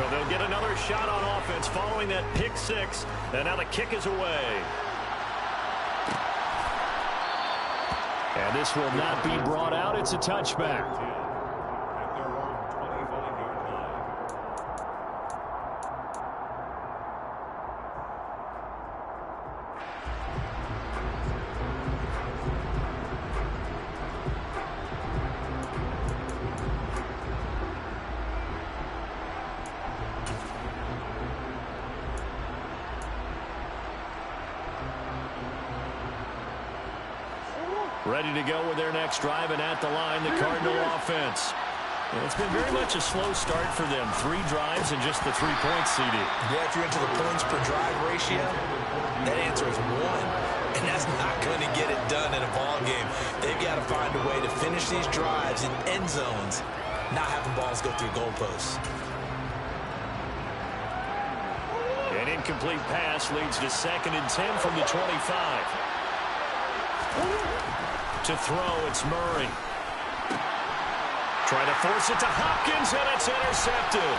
So they'll get another shot on offense following that pick six. And now the kick is away. And this will not be brought out. It's a touchback. Ready to go with their next drive, and at the line, the Cardinal offense. It's been very much a slow start for them. 3 drives and just the 3 points, CD. Yeah, if you're into the points per drive ratio, that answer is 1. And that's not going to get it done in a ball game. They've got to find a way to finish these drives in end zones, not having balls go through goalposts. An incomplete pass leads to 2nd and 10 from the 25. To throw, it's Murray. Trying to force it to Hopkins, and it's intercepted.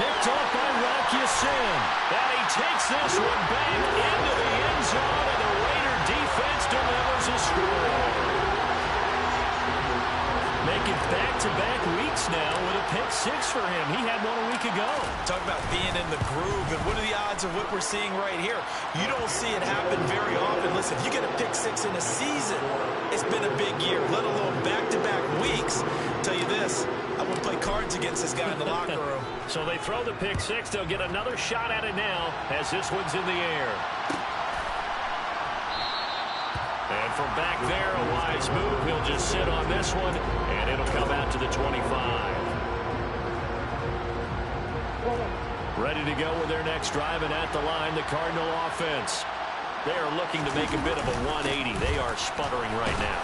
Picked off by Rocky Sin. And he takes this one back into the end zone, and the Raider defense delivers a score. Making back-to-back weeks now with a pick 6 for him. He had one a week ago. Talk about being in the groove, and what are the odds of what we're seeing right here? You don't see it happen very often. Listen, if you get a pick 6 in a season, it's been a big year, let alone back-to-back weeks. Tell you this, I wouldn't play cards against this guy in the locker room. So they throw the pick 6. They'll get another shot at it now as this one's in the air. And from back there, a wise move. He'll just sit on this one, and it'll come out to the 25. Ready to go with their next drive, and at the line, the Cardinal offense. They are looking to make a bit of a 180. They are sputtering right now.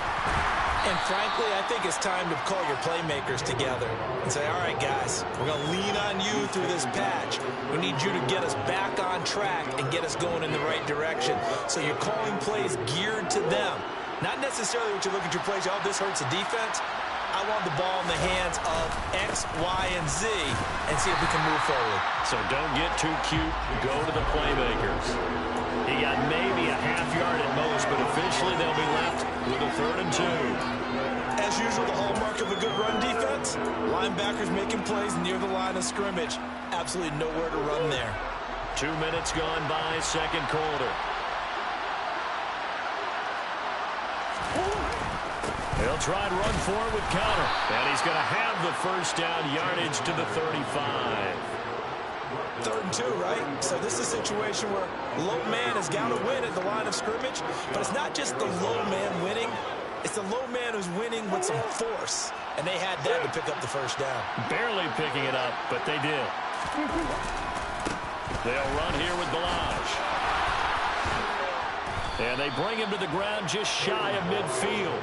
And frankly, I think it's time to call your playmakers together and say, all right, guys, we're going to lean on you through this patch. We need you to get us back on track and get us going in the right direction. So you're calling plays geared to them. Not necessarily what you look at your plays, oh, this hurts the defense. I want the ball in the hands of X, Y, and Z and see if we can move forward. So don't get too cute. Go to the playmakers. He got maybe a half yard at most, but officially they'll be left with a 3rd and 2. As usual, the hallmark of a good run defense, linebackers making plays near the line of scrimmage. Absolutely nowhere to run there. 2 minutes gone by, 2nd quarter. He'll try and run forward with counter, and he's going to have the first down yardage to the 35. 3rd and 2, right? So this is a situation where low man has got to win at the line of scrimmage, but it's not just the low man winning. It's the low man who's winning with some force, and they had that to pick up the first down. Barely picking it up, but they did. They'll run here with Balaj. And they bring him to the ground just shy of midfield.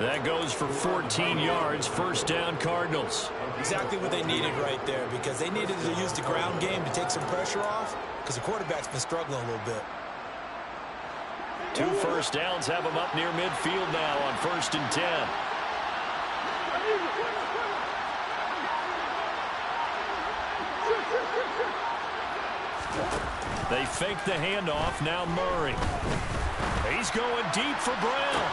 That goes for 14 yards, 1st down Cardinals. Exactly what they needed right there, because they needed to use the ground game to take some pressure off, because the quarterback's been struggling a little bit. 2 first downs have them up near midfield now on 1st and 10. They fake the handoff, now Murray. He's going deep for Brown.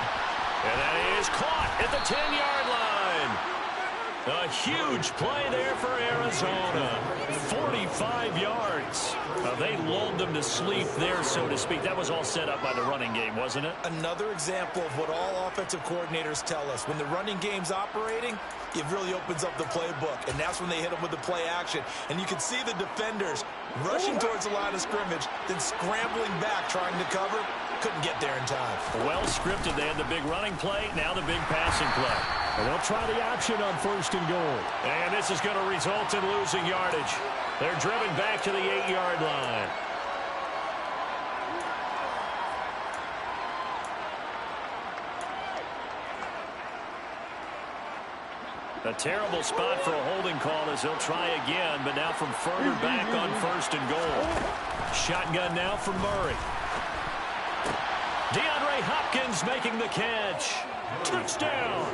And that is caught at the 10-yard line. A huge play there for Arizona. 45 yards. They lulled them to sleep there, so to speak. That was all set up by the running game, wasn't it? Another example of what all offensive coordinators tell us. When the running game's operating, it really opens up the playbook, and that's when they hit them with the play action. And you can see the defenders rushing towards the line of scrimmage, then scrambling back, trying to cover. Couldn't get there in time. Well scripted. They had the big running play, now the big passing play. And they'll try the option on 1st and goal. And this is going to result in losing yardage. They're driven back to the 8-yard line. A terrible spot for a holding call as they'll try again, but now from further back on 1st and goal. Shotgun now from Murray. DeAndre Hopkins making the catch. Touchdown!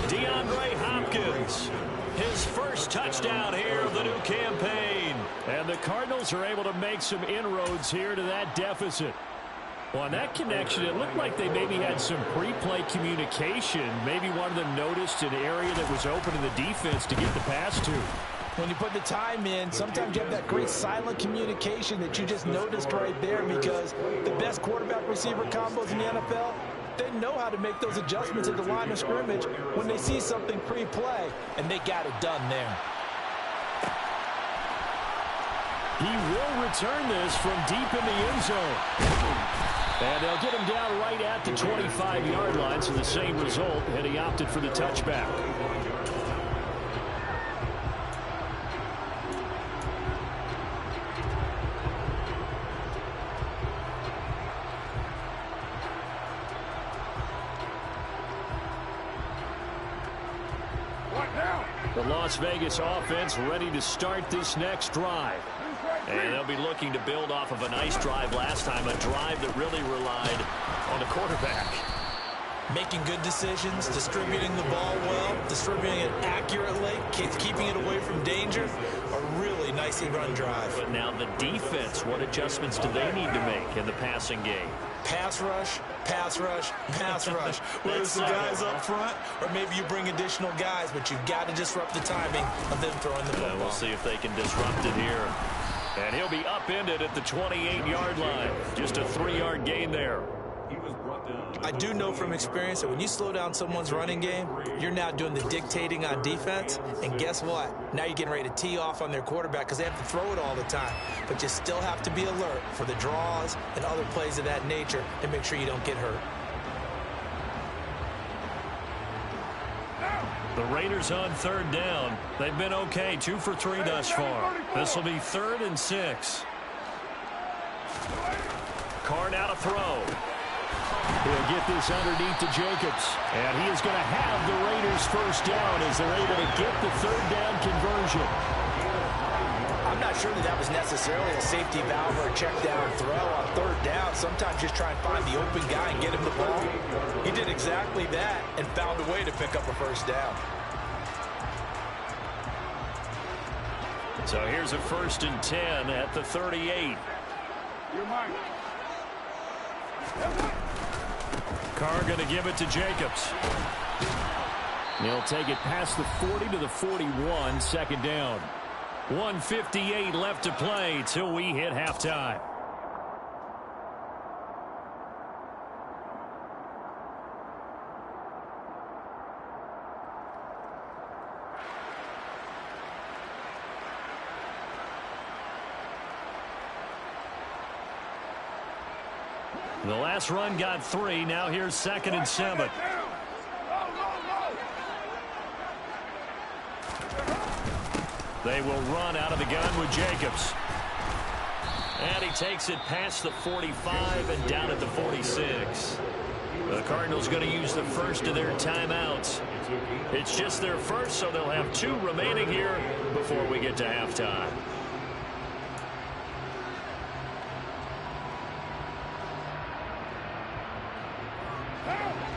DeAndre Hopkins. His first touchdown here of the new campaign. And the Cardinals are able to make some inroads here to that deficit. Well, on that connection, it looked like they maybe had some pre-play communication. Maybe one of them noticed an area that was open in the defense to get the pass to. When you put the time in, sometimes you have that great silent communication that you just noticed right there, because the best quarterback-receiver combos in the NFL, they know how to make those adjustments at the line of scrimmage when they see something pre-play, and they got it done there. He will return this from deep in the end zone. And they'll get him down right at the 25-yard line, so the same result, and he opted for the touchback. The Las Vegas offense ready to start this next drive. And they'll be looking to build off of a nice drive last time, a drive that really relied on the quarterback. Making good decisions, distributing the ball well, distributing it accurately, keeping it away from danger. A really nicely run drive. But now the defense, what adjustments do they need to make in the passing game? Pass rush, pass rush, pass rush. Whether it's the guys up front, or maybe you bring additional guys, but you've got to disrupt the timing of them throwing the football. We'll see if they can disrupt it here. And he'll be upended at the 28-yard line. Just a 3-yard gain there. I do know from experience that when you slow down someone's running game, you're now doing the dictating on defense. And guess what? Now you're getting ready to tee off on their quarterback because they have to throw it all the time. But you still have to be alert for the draws and other plays of that nature to make sure you don't get hurt. The Raiders on third down. They've been okay, 2 for 3 thus far. This will be 3rd and 6. Carr now to throw. He'll get this underneath to Jacobs. And he is going to have the Raiders first down as they're able to get the 3rd down conversion. I'm not sure that was necessarily a safety valve or a check down throw on 3rd down. Sometimes just try and find the open guy and get him the ball. He did exactly that and found a way to pick up a first down. So here's a 1st and 10 at the 38. You're mine. Carr going to give it to Jacobs. He'll take it past the 40 to the 41, 2nd down. 1:58 left to play till we hit halftime. The last run got 3. Now here's 2nd and 7. They will run out of the gun with Jacobs. And he takes it past the 45 and down at the 46. The Cardinals going to use the first of their timeouts. It's just their first, so they'll have 2 remaining here before we get to halftime.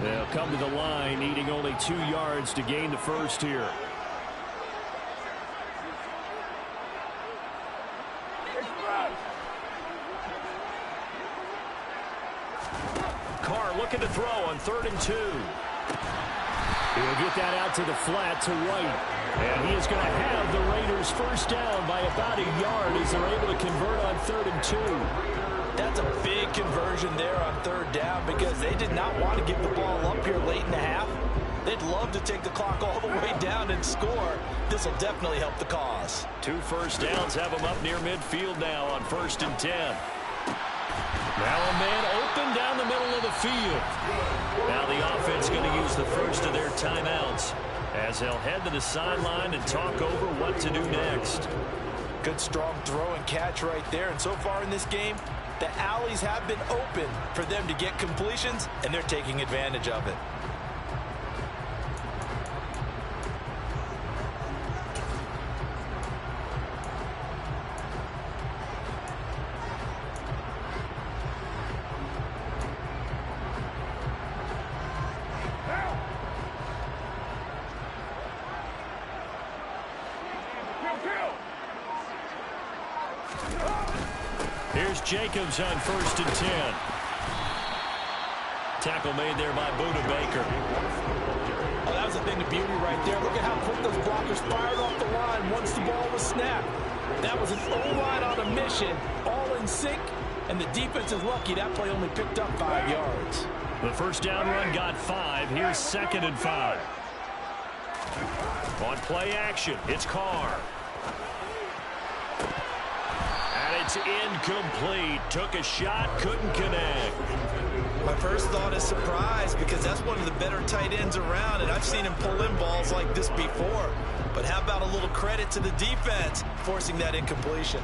They'll come to the line, needing only 2 yards to gain the first here. Carr looking to throw on 3rd and 2. He'll get that out to the flat to White. And he is going to have the Raiders first down by about a yard as they're able to convert on 3rd and 2. That's a big conversion there on 3rd down because they did not want to give the ball up here late in the half. They'd love to take the clock all the way down and score. This will definitely help the cause. 2 first downs have them up near midfield now on 1st and 10. Now a man open down the middle of the field. Now the offense going to use the first of their timeouts as they'll head to the sideline and talk over what to do next. Good strong throw and catch right there. And so far in this game, the alleys have been open for them to get completions, and they're taking advantage of it. Here's Jacobs on 1st and 10. Tackle made there by Buda Baker. Oh, that was a thing of beauty right there. Look at how quick those blockers fired off the line once the ball was snapped. That was an O-line on a mission, all in sync, and the defense is lucky that play only picked up 5 yards. The first down run got 5. Here's 2nd and 5. On play action, it's Carr. And it's incomplete. Took a shot, couldn't connect. My first thought is surprise because that's one of the better tight ends around, and I've seen him pull in balls like this before. But how about a little credit to the defense forcing that incompletion?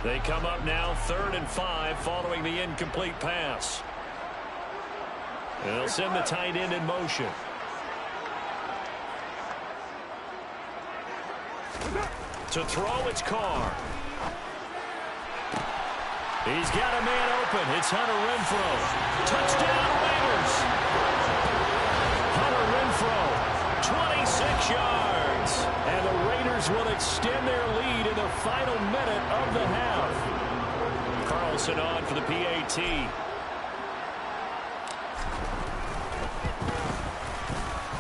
They come up now 3rd and 5 following the incomplete pass. And they'll send the tight end in motion. To throw, it's Carr. He's got a man open. It's Hunter Renfrow. Touchdown, Raiders. Hunter Renfrow, 26 yards. And the Raiders will extend their lead in the final minute of the half. Carlson on for the PAT.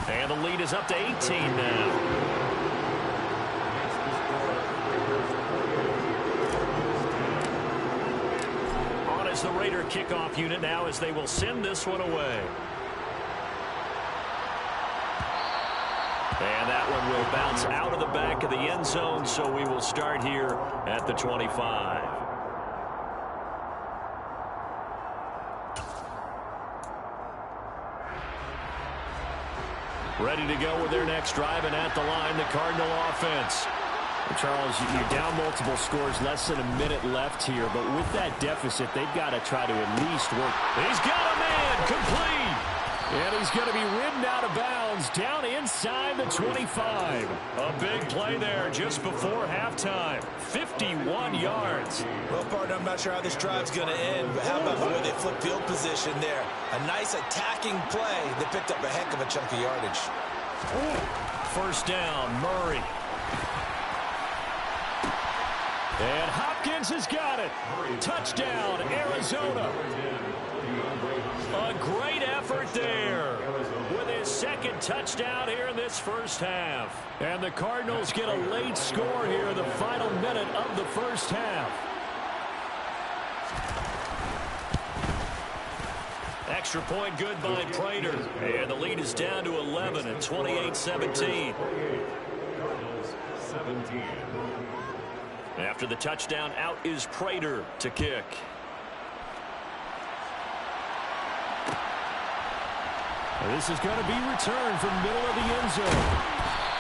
And the lead is up to 18 now. The Raider kickoff unit now as they will send this one away. And that one will bounce out of the back of the end zone, so we will start here at the 25. Ready to go with their next drive, and at the line, the Cardinal offense. Charles, you're down multiple scores, less than a minute left here, but with that deficit, they've got to try to at least work. He's got a man, complete! And he's going to be ridden out of bounds, down inside the 25. A big play there just before halftime, 51 yards. Well, partner, I'm not sure how this drive's going to end, but how about the way they flip field position there? A nice attacking play. They picked up a heck of a chunk of yardage. First down, Murray. And Hopkins has got it. Touchdown, Arizona. A great effort there with his 2nd touchdown here in this first half. And the Cardinals get a late score here in the final minute of the first half. Extra point good by Prater. And the lead is down to 11 at 28-17. After the touchdown, out is Prater to kick. This is going to be returned from middle of the end zone.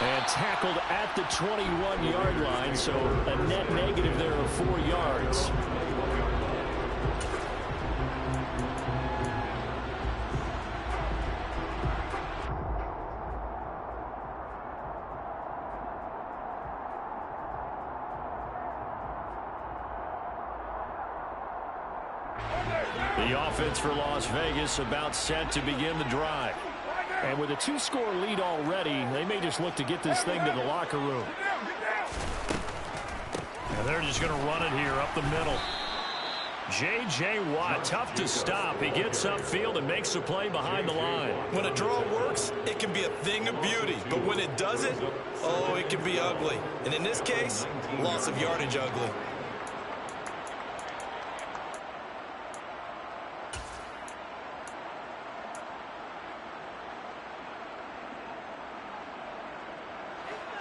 And tackled at the 21-yard line, so a net negative there of 4 yards. The offense for Las Vegas about set to begin the drive. And with a 2-score lead already, they may just look to get this thing to the locker room. And they're just going to run it here up the middle. J.J. Watt, tough to stop. He gets upfield and makes the play behind the line. When a draw works, it can be a thing of beauty. But when it doesn't, oh, it can be ugly. And in this case, loss of yardage ugly.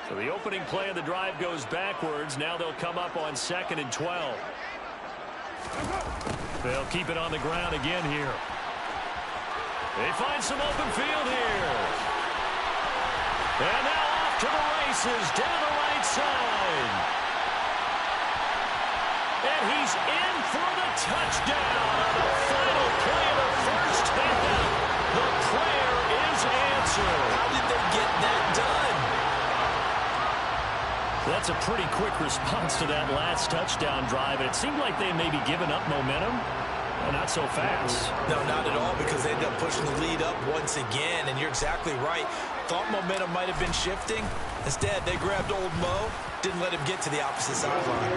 So the opening play of the drive goes backwards. Now they'll come up on 2nd and 12. They'll keep it on the ground again here. They find some open field here. And now off to the races down the right side. And he's in for the touchdown on the final play of the first half. The prayer is answered. How did they get that done? That's a pretty quick response to that last touchdown drive. And it seemed like they may be giving up momentum. Well, not so fast. No, not at all, because they end up pushing the lead up once again. And you're exactly right. thought momentum might have been shifting. Instead, they grabbed old Mo, didn't let him get to the opposite sideline.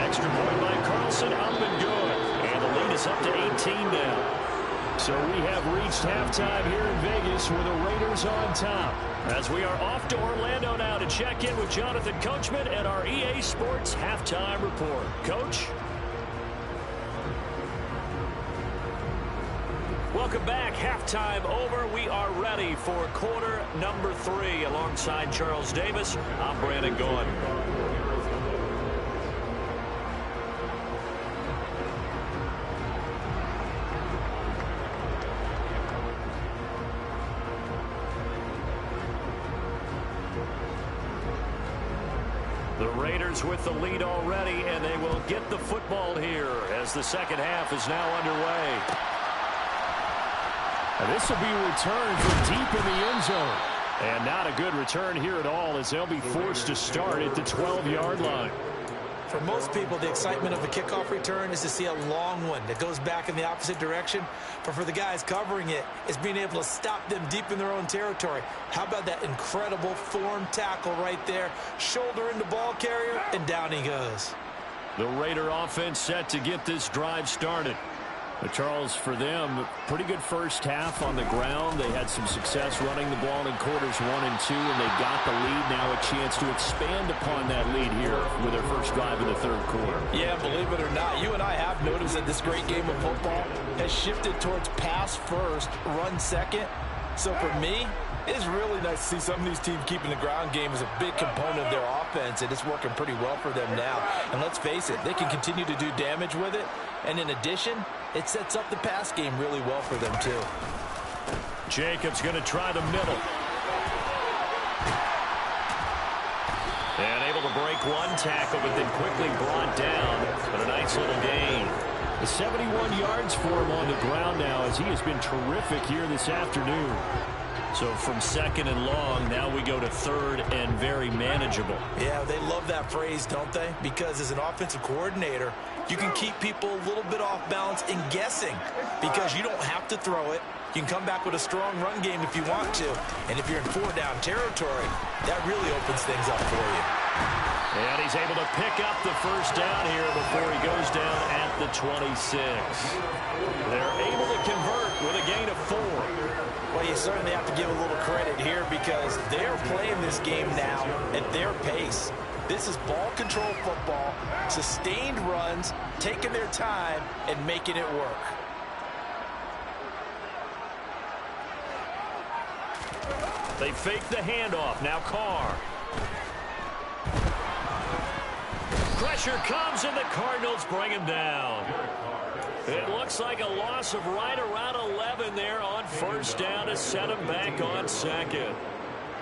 Extra point by Carlson, up and good. And the lead is up to 18 now. So we have reached halftime here in Vegas with the Raiders on top. As we are off to Orlando now to check in with Jonathan Coachman and our EA Sports Halftime Report. Coach? Welcome back. Halftime over. We are ready for quarter number 3. Alongside Charles Davis, I'm Brandon Gaughan. The Raiders with the lead already, and they will get the football here as the second half is now underway. And this will be a return from deep in the end zone. And not a good return here at all, as they'll be forced to start at the 12-yard line. For most people, the excitement of a kickoff return is to see a long one that goes back in the opposite direction. But for the guys covering it, it's being able to stop them deep in their own territory. How about that incredible form tackle right there? Shoulder in the ball carrier, and down he goes. The Raider offense set to get this drive started. But Charles, for them, pretty good first half on the ground. They had some success running the ball in quarters 1 and 2, and they got the lead. Now a chance to expand upon that lead here with their first drive in the third quarter. Yeah, believe it or not, you and I have noticed that this great game of football has shifted towards pass first, run second. So for me, it's really nice to see some of these teams keeping the ground game as a big component of their offense, and it's working pretty well for them now. And let's face it, they can continue to do damage with it. And in addition, it sets up the pass game really well for them, too. Jacobs going to try the middle. And able to break one tackle, but then quickly brought down. But a nice little gain. 71 yards for him on the ground now, as he has been terrific here this afternoon. So from second and long, now we go to third and very manageable. Yeah, they love that phrase, don't they? Because as an offensive coordinator, you can keep people a little bit off balance and guessing because you don't have to throw it. You can come back with a strong run game if you want to. And if you're in 4-down territory, that really opens things up for you. And he's able to pick up the first down here before he goes down at the 26. They're able to convert with a gain of 4. Well, you certainly have to give a little credit here because they're playing this game now at their pace. This is ball control football, sustained runs, taking their time, and making it work. They fake the handoff. Now Carr. Pressure comes, and the Cardinals bring him down. It looks like a loss of right around 11 there on first down to set him back on second.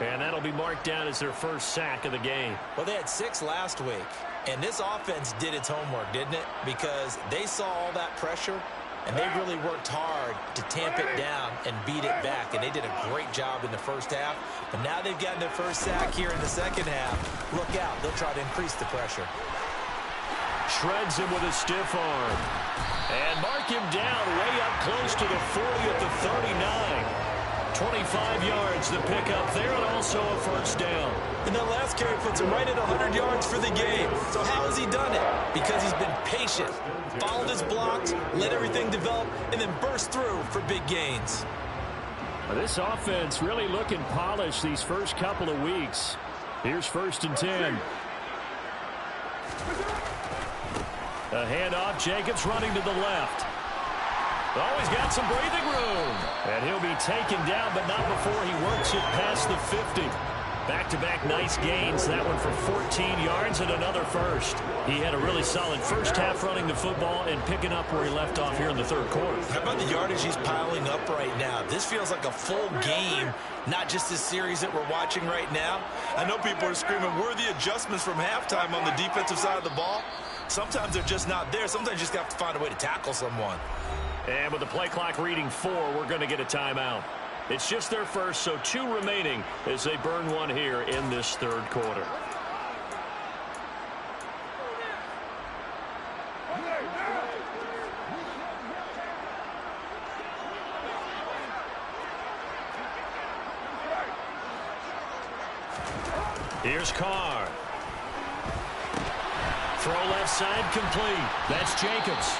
And that'll be marked down as their first sack of the game. Well, they had 6 last week, and this offense did its homework, didn't it? Because they saw all that pressure, and they really worked hard to tamp it down and beat it back. And they did a great job in the first half. But now they've gotten their first sack here in the second half. Look out. They'll try to increase the pressure. Shreds him with a stiff arm. And mark him down way up close to the 40 at the 39. 25 yards the pickup there, and also a first down. And that last carry puts him right at 100 yards for the game. So how has he done it? Because he's been patient, followed his blocks, let everything develop, and then burst through for big gains. This offense really looking polished these first couple of weeks. Here's first and 10. A handoff, Jacobs running to the left. Oh, he's got some breathing room. And he'll be taken down, but not before he works it past the 50. Back-to-back nice gains. That one for 14 yards and another first. He had a really solid first half running the football and picking up where he left off here in the third quarter. How about the yardage he's piling up right now? This feels like a full game, not just this series that we're watching right now. I know people are screaming, worthy adjustments from halftime on the defensive side of the ball. Sometimes they're just not there. Sometimes you just have to find a way to tackle someone. And with the play clock reading 4, we're going to get a timeout. It's just their first, so 2 remaining as they burn one here in this third quarter. Here's Carr. Throw left side complete. That's Jacobs.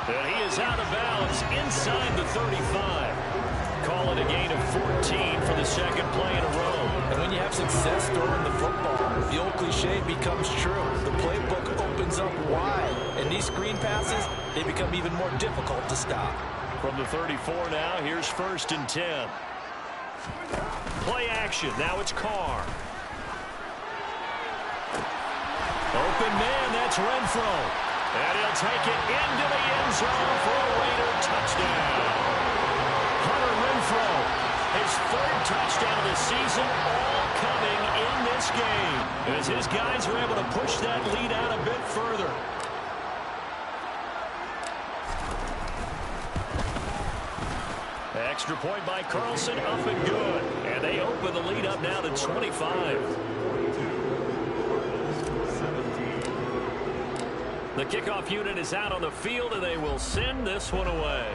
And he is out of bounds inside the 35. Call it a gain of 14 for the second play in a row. And when you have success throwing the football, the old cliche becomes true. The playbook opens up wide. And these screen passes, they become even more difficult to stop. From the 34 now, here's 1st and 10. Play action. Now it's Carr. Open man, that's Renfro. And he'll take it into the end zone for a Raider touchdown. Hunter Renfro, his 3rd touchdown of the season, all coming in this game. As his guys are able to push that lead out a bit further. Extra point by Carlson, up and good. And they open the lead up now to 25. The kickoff unit is out on the field, and they will send this one away.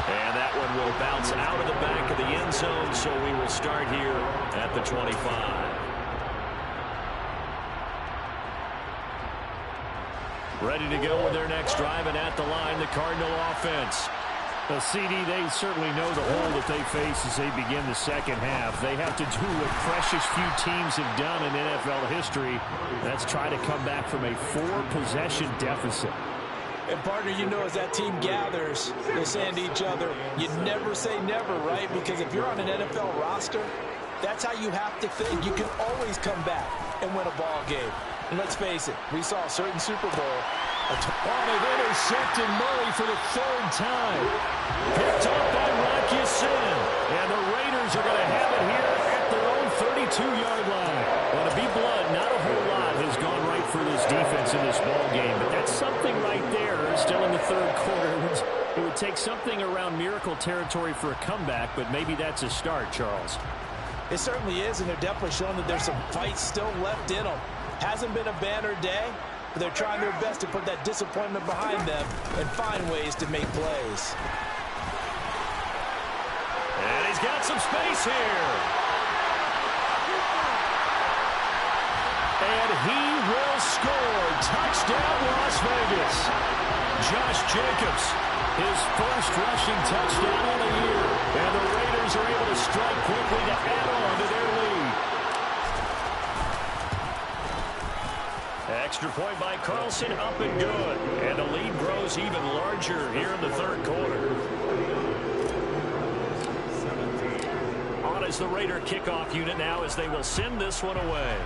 And that one will bounce out of the back of the end zone, so we will start here at the 25. Ready to go with their next drive, and at the line, the Cardinal offense. Well, CD, they certainly know the hole that they face as they begin the second half. They have to do what precious few teams have done in NFL history. That's try to come back from a 4-possession deficit. And, partner, you know, as that team gathers, they're saying to each other, you never say never, right? Because if you're on an NFL roster, that's how you have to think. You can always come back and win a ball game. And let's face it, we saw a certain Super Bowl. They've intercepted Murray for the 3rd time. Picked up by Rocky Sin. And the Raiders are going to have it here at their own 32-yard line. Well, to be blunt, not a whole lot has gone right for this defense in this ball game. But that's something right there. Still in the 3rd quarter. It would take something around miracle territory for a comeback, but maybe that's a start, Charles. It certainly is, and they're definitely showing that there's some fight still left in them. Hasn't been a banner day, but they're trying their best to put that disappointment behind them and find ways to make plays. And he's got some space here. And he will score. Touchdown, Las Vegas. Josh Jacobs, his 1st rushing touchdown of the year. And the Raiders are able to strike quickly to add on to their lead. Extra point by Carlson, up and good. And the lead grows even larger here in the 3rd quarter. On is the Raider kickoff unit now as they will send this one away.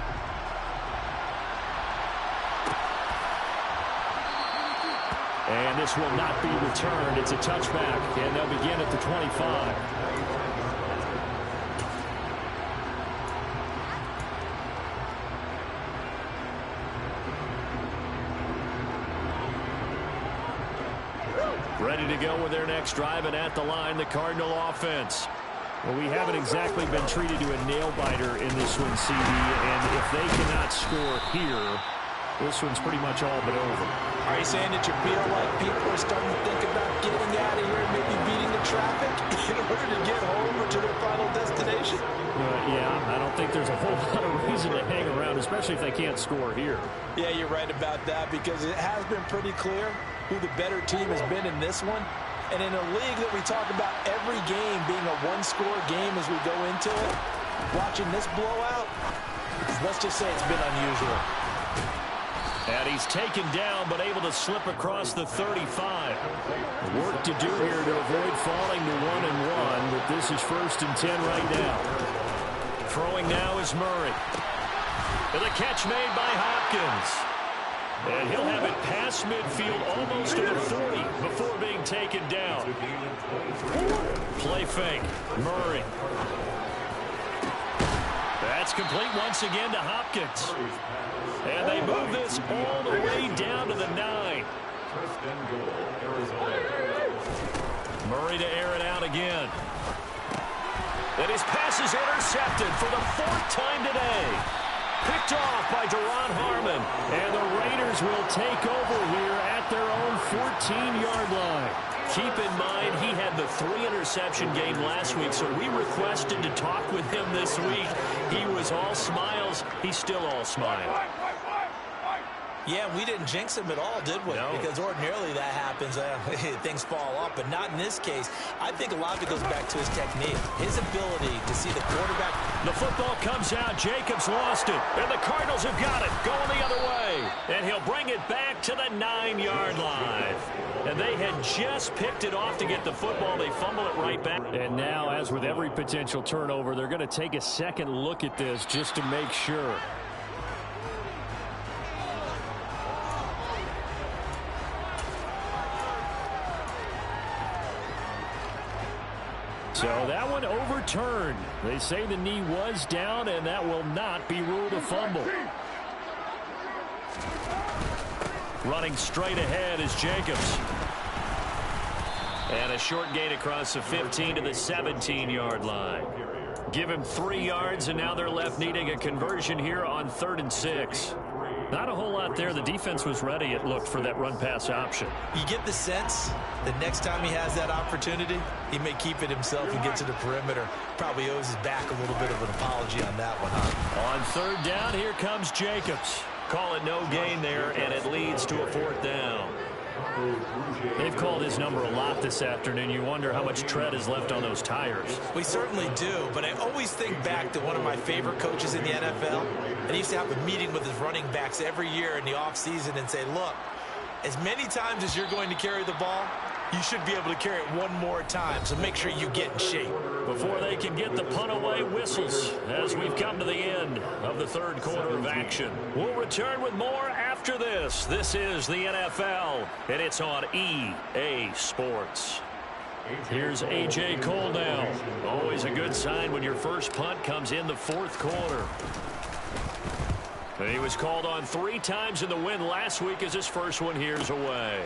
And this will not be returned. It's a touchback, and they'll begin at the 25. Ready to go with their next drive, and at the line, the Cardinal offense. Well, we haven't exactly been treated to a nail-biter in this one, CD, and if they cannot score here, this one's pretty much all but over. Are you saying that you feel like people are starting to think about getting out of here and maybe beating the traffic in order to get home or to their final destination? Yeah, I don't think there's a whole lot of reason to hang around, especially if they can't score here. Yeah, you're right about that, because it has been pretty clear who the better team has been in this one. And in a league that we talk about every game being a one-score game as we go into it, watching this blowout, let's just say it's been unusual. And he's taken down, but able to slip across the 35. Work to do here to avoid falling to 1-1, but this is 1st and 10 right now. Throwing now is Murray. And the catch made by Hopkins. And he'll have it past midfield almost to the 40 before being taken down. Play fake. Murray. That's complete once again to Hopkins. And they move this all the way down to the 9. Murray to air it out again. And his pass is intercepted for the 4th time today. Picked off by Deron Harmon. And the Raiders will take over here at their own 14-yard line. Keep in mind, he had the 3-interception game last week, so we requested to talk with him this week. He was all smiles. He's still all smiles. Yeah, we didn't jinx him at all, did we? No. Because ordinarily that happens. Things fall off, but not in this case. I think a lot of it goes back to his technique, his ability to see the quarterback. The football comes out. Jacobs lost it, and the Cardinals have got it going the other way. And he'll bring it back to the 9-yard line. And they had just picked it off to get the football. They fumble it right back. And now, as with every potential turnover, they're going to take a second look at this just to make sure. So that one overturned. They say the knee was down, and that will not be ruled a fumble. Running straight ahead is Jacobs. And a short gain across the 15 to the 17-yard line. Give him 3 yards, and now they're left needing a conversion here on 3rd and 6. Not a whole lot there. The defense was ready, it looked, for that run-pass option. You get the sense that next time he has that opportunity, he may keep it himself and get to the perimeter. Probably owes his back a little bit of an apology on that one, huh? On 3rd down, here comes Jacobs. Call it no gain there, and it leads to a 4th down. They've called his number a lot this afternoon. You wonder how much tread is left on those tires. We certainly do, but I always think back to one of my favorite coaches in the NFL. And he used to have a meeting with his running backs every year in the offseason and say, look, as many times as you're going to carry the ball, you should be able to carry it one more time, so make sure you get in shape. Before they can get the punt away, whistles as we've come to the end of the 3rd quarter of action. We'll return with more after this. This is the NFL, and it's on EA Sports. Here's A.J. Cole now. Always a good sign when your first punt comes in the 4th quarter. And he was called on 3 times in the win last week as his first one here's away.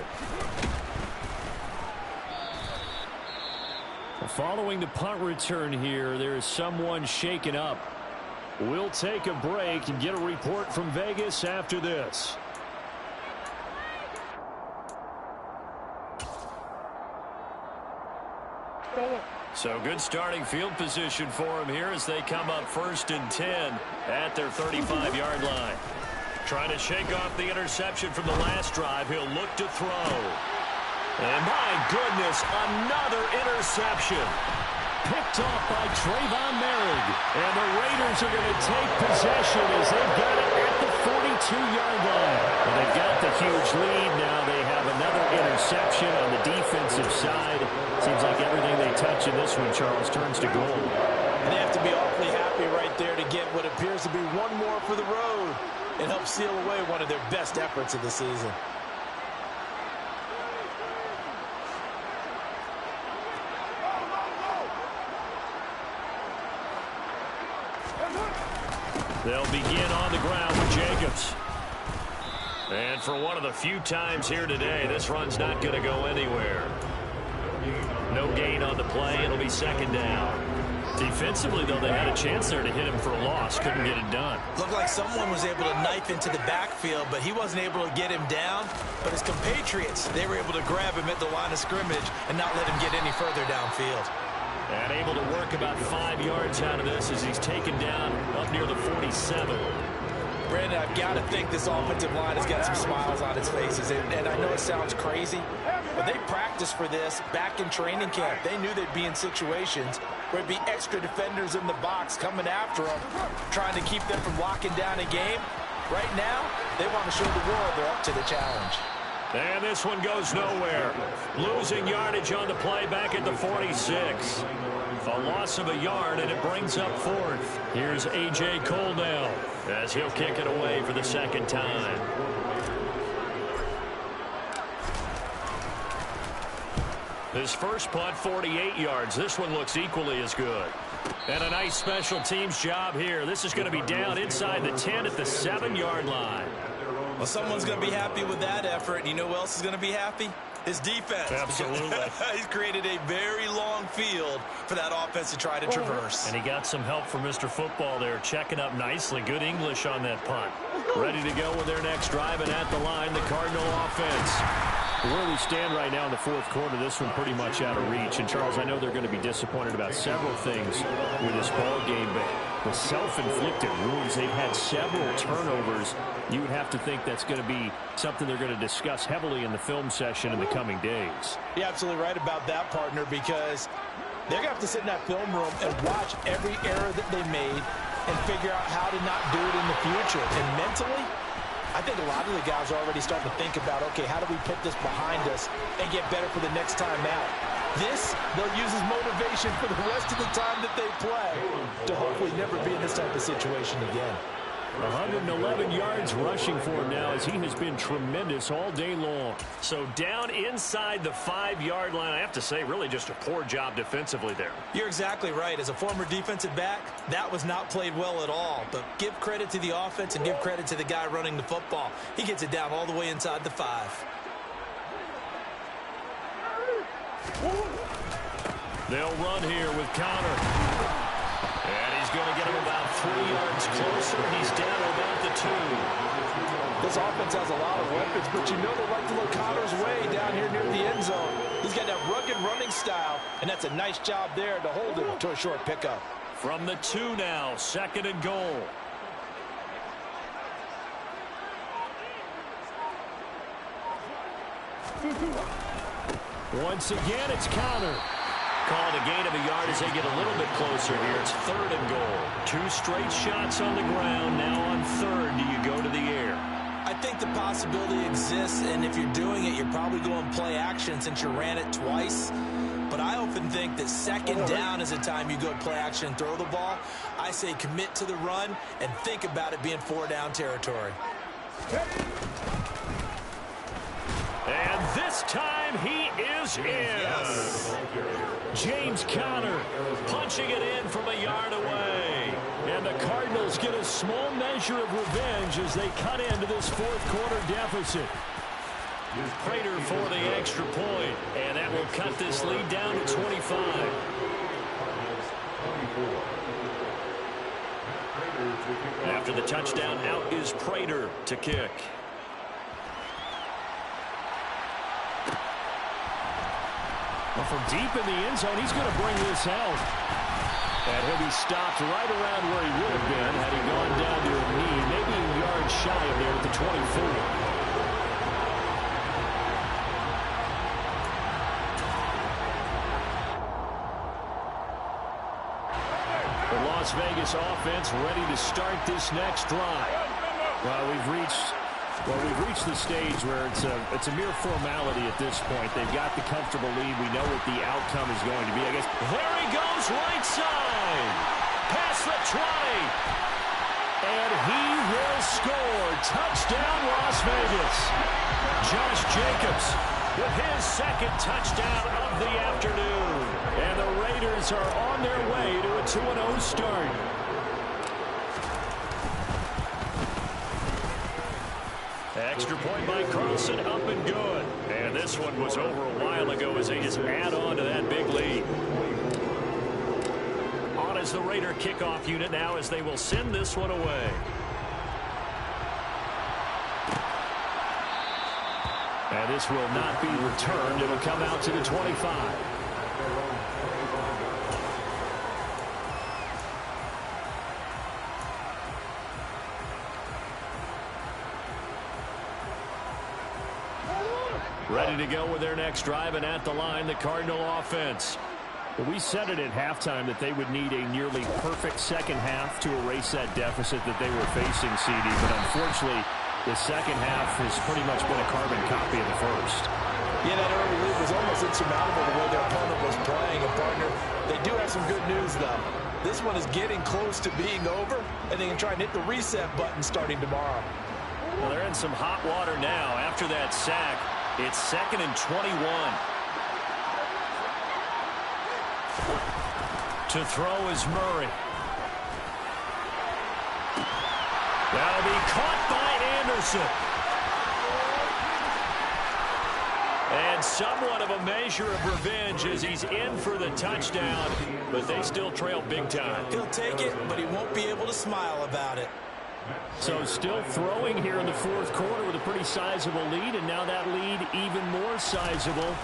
Following the punt return here, there is someone shaken up. We'll take a break and get a report from Vegas after this. So good starting field position for him here as they come up 1st and 10 at their 35-yard line. Trying to shake off the interception from the last drive. He'll look to throw. And my goodness, another interception. Picked off by Trayvon Merrick. And the Raiders are going to take possession as they've got it at the 42-yard line. And they've got the huge lead. Now they have another interception on the defensive side. Seems like everything they touch in this one, Charles, turns to gold. And they have to be awfully happy right there to get what appears to be one more for the road and help seal away one of their best efforts of the season. They'll begin on the ground with Jacobs. And for one of the few times here today, this run's not going to go anywhere. No gain on the play. It'll be 2nd down. Defensively, though, they had a chance there to hit him for a loss. Couldn't get it done. Looked like someone was able to knife into the backfield, but he wasn't able to get him down. But his compatriots, they were able to grab him at the line of scrimmage and not let him get any further downfield. And able to work about 5 yards out of this as he's taken down up near the 47. Brandon, I've got to think this offensive line has got some smiles on its faces. And I know it sounds crazy, but they practiced for this back in training camp. They knew they'd be in situations where there'd be extra defenders in the box coming after them, trying to keep them from locking down a game. Right now, they want to show the world they're up to the challenge. And this one goes nowhere. Losing yardage on the play back at the 46. A loss of a yard, and it brings up 4th. Here's A.J. Cole now as he'll kick it away for the 2nd time. His first punt, 48 yards. This one looks equally as good. And a nice special teams job here. This is going to be down inside the 10 at the 7-yard line. Well, someone's going to be happy with that effort. And you know who else is going to be happy? His defense. Absolutely. He's created a very long field for that offense to try to traverse. And he got some help from Mr. Football there, checking up nicely. Good English on that punt. Ready to go with their next drive, and at the line, the Cardinal offense. Where we stand right now in the fourth quarter, this one pretty much out of reach. And, Charles, I know they're going to be disappointed about several things with this ball game, but the self-inflicted wounds, they've had several turnovers. You would have to think that's going to be something they're going to discuss heavily in the film session in the coming days. You're absolutely right about that, partner, because they're going to have to sit in that film room and watch every error that they made and figure out how to not do it in the future. And mentally, I think a lot of the guys are already starting to think about, okay, how do we put this behind us and get better for the next time out? This, they'll use as motivation for the rest of the time that they play to hopefully never be in this type of situation again. 111 yards rushing for him now as he has been tremendous all day long. So down inside the 5-yard line, I have to say, really just a poor job defensively there. You're exactly right. As a former defensive back, that was not played well at all. But give credit to the offense and give credit to the guy running the football. He gets it down all the way inside the 5. They'll run here with Connor. And he's going to get him about 3 yards closer. He's down about the 2. This offense has a lot of weapons, but you know they like to look Connor's way down here near the end zone. He's got that rugged running style, and that's a nice job there to hold him to a short pickup. From the 2 now, 2nd and goal. Once again, it's Connor. Called a gain of a yard as they get a little bit closer here. It's 3rd and goal. 2 straight shots on the ground. Now on 3rd, do you go to the air? I think the possibility exists, and if you're doing it, you're probably going play action since you ran it twice. But I often think that 2nd down is the time you go play action and throw the ball. I say commit to the run and think about it being 4-down territory. And this time he is in. Yes. James Conner punching it in from a yard away. And the Cardinals get a small measure of revenge as they cut into this fourth quarter deficit. Prater for the extra point. And that will cut this lead down to 25. After the touchdown, out is Prater to kick. Well, from deep in the end zone, he's going to bring this out. And he'll be stopped right around where he would have been had he gone down to a knee, maybe a yard shy of there at the 24. The Las Vegas offense ready to start this next drive. Well, we've reached the stage where it's a mere formality at this point. They've got the comfortable lead. We know what the outcome is going to be. I guess there he goes, right side, past the 20, and he will score. Touchdown, Las Vegas. Josh Jacobs with his 2nd touchdown of the afternoon, and the Raiders are on their way to a 2-0 start. Extra point by Carlson, up and good. And this one was over a while ago as they just add on to that big lead. On as the Raider kickoff unit now as they will send this one away. And this will not be returned. It'll come out to the 25. Ready to go with their next drive, and at the line, the Cardinal offense. Well, we said it at halftime that they would need a nearly perfect second half to erase that deficit that they were facing, CD, but unfortunately, the second half has pretty much been a carbon copy of the first. Yeah, that early lead was almost insurmountable the way their opponent was playing, and partner, they do have some good news, though. This one is getting close to being over, and they can try and hit the reset button starting tomorrow. Well, they're in some hot water now after that sack. It's 2nd and 21. To throw is Murray. That'll be caught by Anderson. And somewhat of a measure of revenge as he's in for the touchdown, but they still trail big time. He'll take it, but he won't be able to smile about it. So still throwing here in the fourth quarter with a pretty sizable lead, and now that lead even more sizable.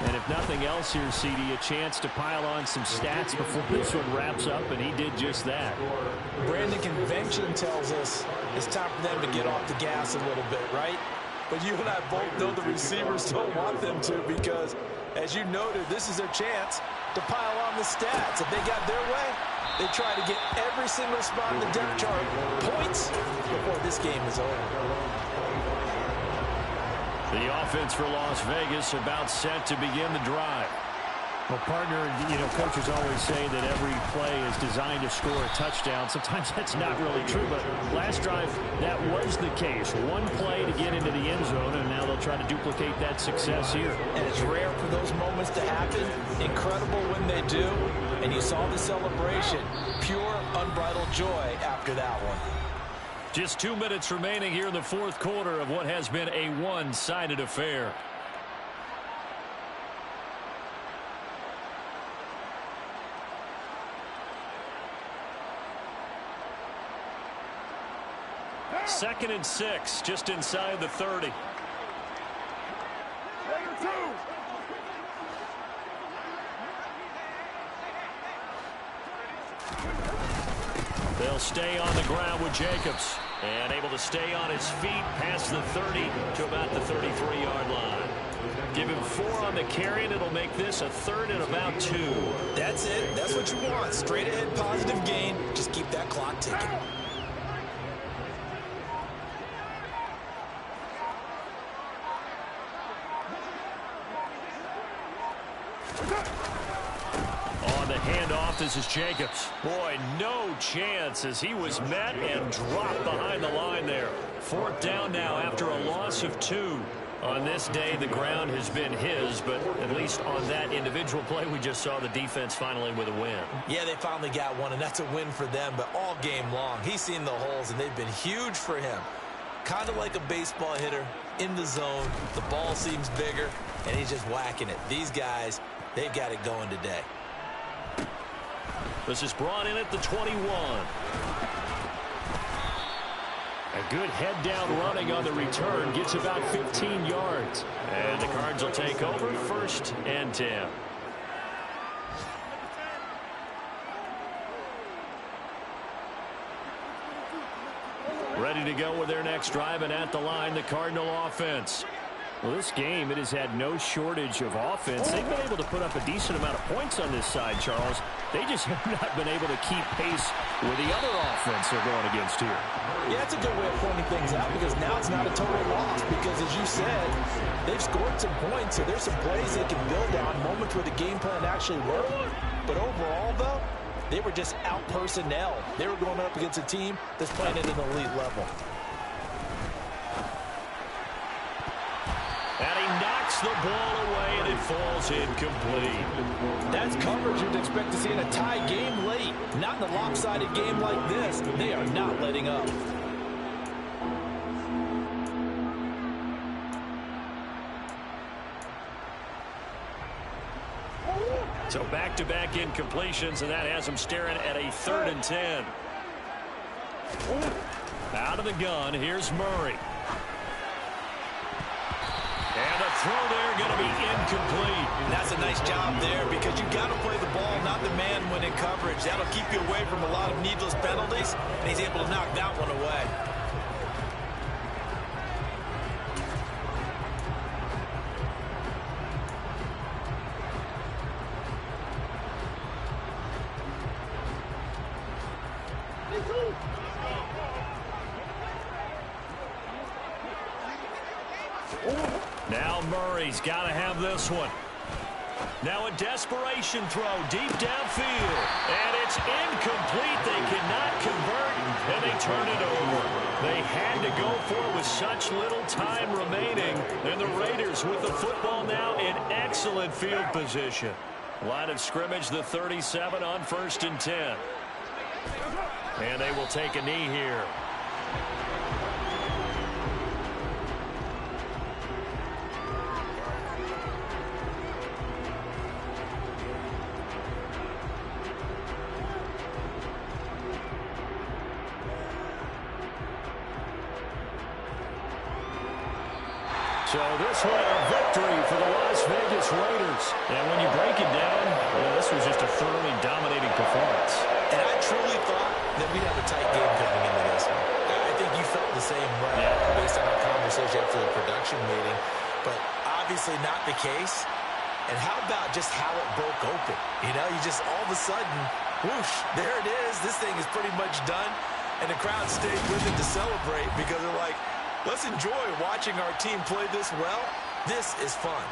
And if nothing else here, CD, a chance to pile on some stats before this one wraps up, and he did just that. Brandon, convention tells us it's time for them to get off the gas a little bit, right? But you and I both know the receivers don't want them to because, as you noted, this is their chance to pile on the stats. If they got their way, they try to get every single spot in the depth chart points before this game is over. The offense for Las Vegas about set to begin the drive. Well, partner, coaches always say that every play is designed to score a touchdown. Sometimes that's not really true, but last drive, that was the case. One play to get into the end zone, and now they'll try to duplicate that success here. And it's rare for those moments to happen. Incredible when they do. And you saw the celebration. Pure, unbridled joy after that one. Just 2 minutes remaining here in the fourth quarter of what has been a one-sided affair. Second and 6, just inside the 30. They'll stay on the ground with Jacobs. And able to stay on his feet past the 30 to about the 33-yard line. Give him 4 on the carry, and it'll make this a third and about 2. That's it. That's what you want. Straight ahead positive gain. Just keep that clock ticking. On the handoff, this is Jacobs. Boy, no chance as he was met and dropped behind the line there. Fourth down now after a loss of 2. On this day, the ground has been his, but at least on that individual play, we just saw the defense finally with a win. Yeah, they finally got one, and that's a win for them, but all game long, he's seen the holes, and they've been huge for him. Kind of like a baseball hitter in the zone. The ball seems bigger, and he's just whacking it. These guys, they've got it going today. This is brought in at the 21. A good head-down running on the return. Gets about 15 yards. And the Cards will take over, 1st and 10. Ready to go with their next drive, and at the line, the Cardinal offense. Well, this game, it has had no shortage of offense. They've been able to put up a decent amount of points on this side, Charles. They just have not been able to keep pace with the other offense they're going against here. Yeah, it's a good way of pointing things out because now it's not a total loss because, as you said, they've scored some points, so there's some plays they can build on, moments where the game plan actually worked. But overall, though, they were just out-personnel. They were going up against a team that's playing at an elite level. And he knocks the ball away, and it falls incomplete. That's coverage you'd expect to see in a tie game late. Not in a lopsided game like this. They are not letting up. So back-to-back incompletions, and that has him staring at a 3rd and 10. Out of the gun, here's Murray. And the throw there going to be incomplete. And that's a nice job there because you got to play the ball, not the man when in coverage. That'll keep you away from a lot of needless penalties, and he's able to knock that one away. Now Murray's got to have this one. Now a desperation throw deep downfield. And it's incomplete. They cannot convert, and they turn it over. They had to go for it with such little time remaining. And the Raiders with the football now in excellent field position. Line of scrimmage, the 37 on 1st and 10. And they will take a knee here. So this one a victory for the Las Vegas Raiders. And when you break it down, well, this was just a thoroughly dominating performance. And I truly thought that we'd have a tight game coming into this one. I think you felt the same way based on our conversation after the production meeting. But obviously not the case. And how about just how it broke open? You know, you just all of a sudden, whoosh, there it is. This thing is pretty much done. And the crowd stayed with it to celebrate because they're like, let's enjoy watching our team play this well. This is fun.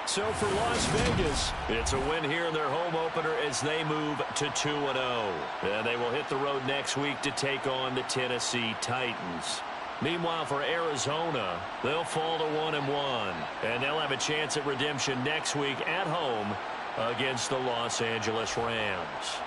So for Las Vegas, it's a win here in their home opener as they move to 2-0. And they will hit the road next week to take on the Tennessee Titans. Meanwhile, for Arizona, they'll fall to 1-1. And they'll have a chance at redemption next week at home against the Los Angeles Rams.